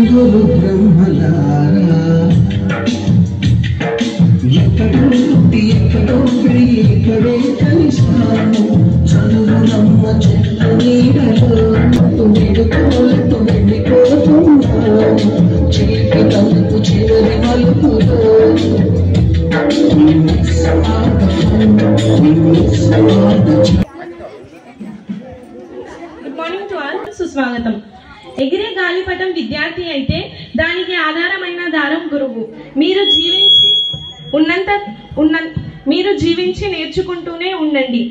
గురు బ్రహ్మలారా ఎక్కడో ఇక్కడే కలిసాము చదువులమ్మ చెట్ల నీడలో వేడుకోలతో వెళ్ళిపోతున్నాము చిలికి తలుపు చివరి మలుపులో గుడ్ మార్నింగ్ టు ఆల్. సుస్వాగతం. ఎగిరే గాలిపటం విద్యార్థి అయితే దానికి ఆధారమైన దారం గురువు. మీరు జీవించి నేర్చుకుంటూనే ఉండండి.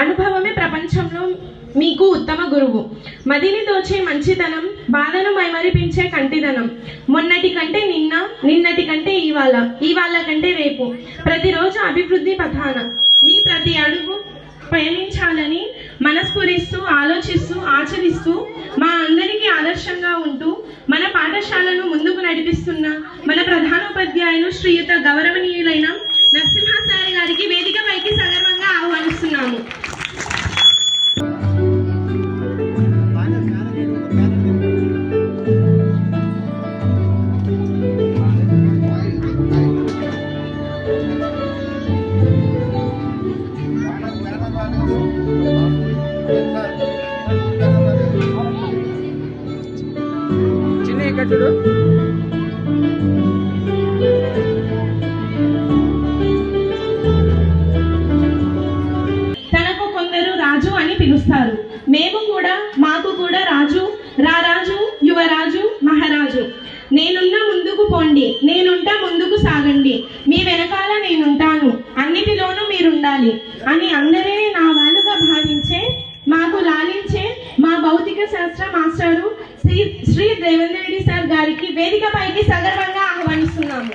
అనుభవమే ప్రపంచంలో మీకు ఉత్తమ గురువు. మదిని దోచే మంచితనం, బాధను మైమరిపించే కంటిదనం. మొన్నటి కంటే నిన్న, నిన్నటి కంటే ఇవాళ కంటే రేపు. ప్రతిరోజు అభివృద్ధి పథాన మీ ప్రతి అడుగు పయనించాలని మనస్ఫురిస్తూ, ఆలోచిస్తూ, ఆచరిస్తూ మా అందరికీ ఆదర్శంగా ఉంటూ మన పాఠశాలను ముందుకు నడిపిస్తున్న మన ప్రధానోపాధ్యాయులు శ్రీయుత గౌరవనీయులైన నరసింహాచారి గారికి వేదికపైకి సగర్వంగా ఆహ్వానిస్తున్నాము. తనకు కొందరు రాజు అని పిలుస్తారు. మాకు కూడా రాజు, రారాజు, యువరాజు, మహారాజు. నేనున్నా ముందుకు పోండి, నేనుంటా ముందుకు సాగండి, మీ వెనకాల నేనుంటాను, అన్నిటిలోనూ మీరుండాలి అని అందరినీ నా వాళ్ళుగా భావించే, మాకు లాలించే మా భౌతిక శాస్త్ర మాస్టరు శ్రీ రేవంత్ రెడ్డి సార్ గారికి వేదికపైకి సగర్వంగా ఆహ్వానిస్తున్నాము.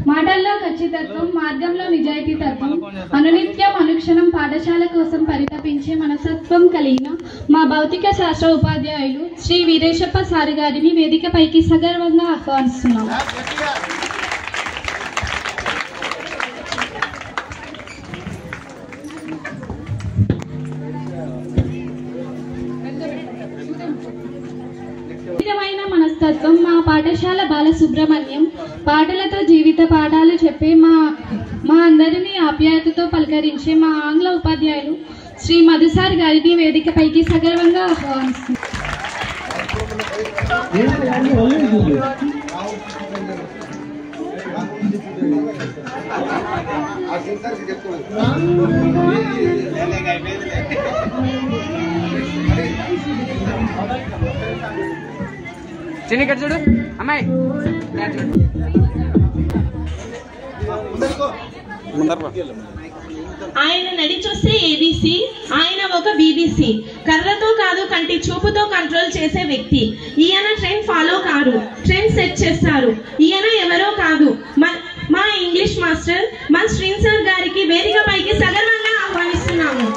మాటల్లో ఖచ్చితత్వం, మార్గంలో నిజాయితీ తత్వం, అనునిత్యం అనుక్షణం పాఠశాల కోసం పరితపించే మనసత్వం కలిగిన మా భౌతిక శాస్త్ర ఉపాధ్యాయులు శ్రీ వీరేశప్ప సార్ గారిని వేదికపైకి సగర్వంగా ఆహ్వానిస్తున్నాం. మనస్తత్వం మా పాఠశాల బాలసుబ్రహ్మణ్యం పాటలతో జీవిత పాఠాలు చెప్పే మా అందరినీ ఆప్యాయతతో పలకరించే మా ఆంగ్ల ఉపాధ్యాయులు శ్రీ మధుసార్ గారిని వేదికపైకి సగర్వంగా ఆహ్వానిస్తున్నారు. చిన్న ఇక్కడ చూడు అమ్మాయి ఆయన నడిచొస్తే ఏబీసీ, ఆయన ఒక బీబీసీ. కర్రతో కాదు కంటి చూపుతో కంట్రోల్ చేసే వ్యక్తి. ఈయన trend follow car, trend set చేస్తారు. ఈయన ఎవరో కాదు, మా ఇంగ్లీష్ మాస్టర్ మా శ్రీన్ సార్ గారికి వేదికపైకి సగర్వంగా ఆహ్వానిస్తున్నాము.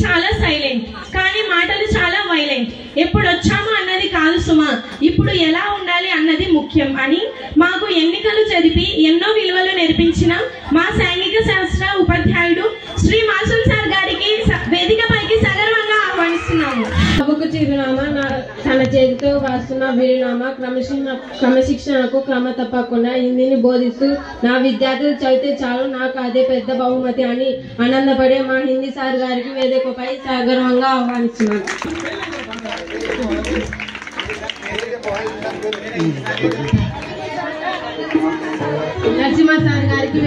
చాలా సైలెంట్, కానీ మాటలు చాలా వైలెంట్. ఎప్పుడు వచ్చాము అన్నది కాదు సుమా, ఇప్పుడు ఎలా ఉండాలి అన్నది ముఖ్యం అని మాకు ఎన్నికలు జరిపి ఎన్నో విలువలు నేర్పించిన మా సాంఘిక శాస్త్ర ఉపాధ్యాయుడు శ్రీ మాసూల్ సార్ గారికి వేదికపైకి సగర్వంగా ఆహ్వానిస్తున్నాము. చిరునామా తన చేతితో రాస్తున్న వీరునామా క్రమశిక్షణకు క్రమ తప్పకుండా హిందీని బోధిస్తూ నా విద్యార్థులు చదివితే చాలు నాకు అదే పెద్ద బహుమతి అని ఆనందపడే మా హిందీ సార్ గారికి వేదికపై సగర్వంగా ఆహ్వానిస్తున్నాను. నరసింహ సార్ గారికి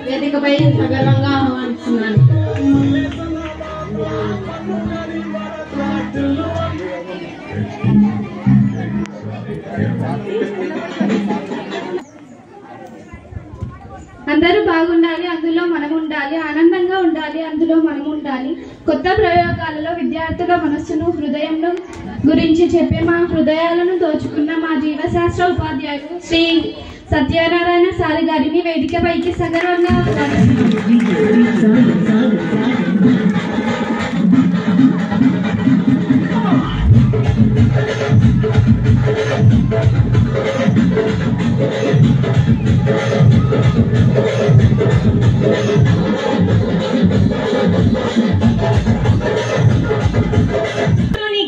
వేదికపై సగర్వంగా ఆహ్వానిస్తున్నాను. అందరూ బాగుండాలి, అందులో మనం ఉండాలి. ఆనందంగా ఉండాలి, అందులో మనం ఉండాలి. కొత్త ప్రయోగాలలో విద్యార్థుల మనస్సును, హృదయంను గురించి చెప్పే మా హృదయాలను దోచుకున్న మా జీవశాస్త్ర ఉపాధ్యాయులు శ్రీ సత్యనారాయణ సార్ గారిని వేదికపైకి సగర్వంగా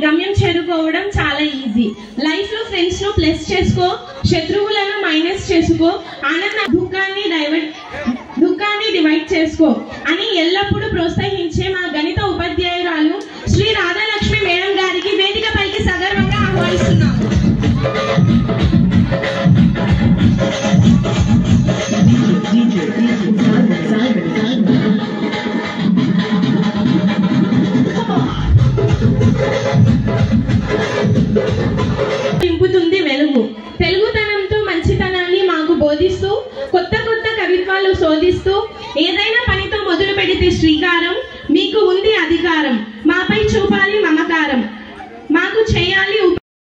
గమ్యం చేరుకోవడం చాలా ఈజీ. లైఫ్ లో ఫ్రెండ్స్ ను ప్లస్ చేసుకో, శత్రువులను మైనస్ చేసుకో, ఆనంద దుఃఖాన్ని డివైడ్ చేసుకో అని ఎల్లప్పుడూ ప్రోత్సహించే మా గణిత ఉపాధ్యాయురాలు శ్రీ రాధాలక్ష్మి మేడం గారికి వేదికపైకి సగర్వంగా ఆహ్వానిస్తున్నాం. నింపుతుంది వెలుగు. తెలుగుతనంతో మంచితనాన్ని మాకు బోధిస్తూ, కొత్త కొత్త కవిత్వాలు శోధిస్తూ, ఏదైనా పనితో మొదలు పెడితే శ్రీకారం, మీకు ఉంది అధికారం.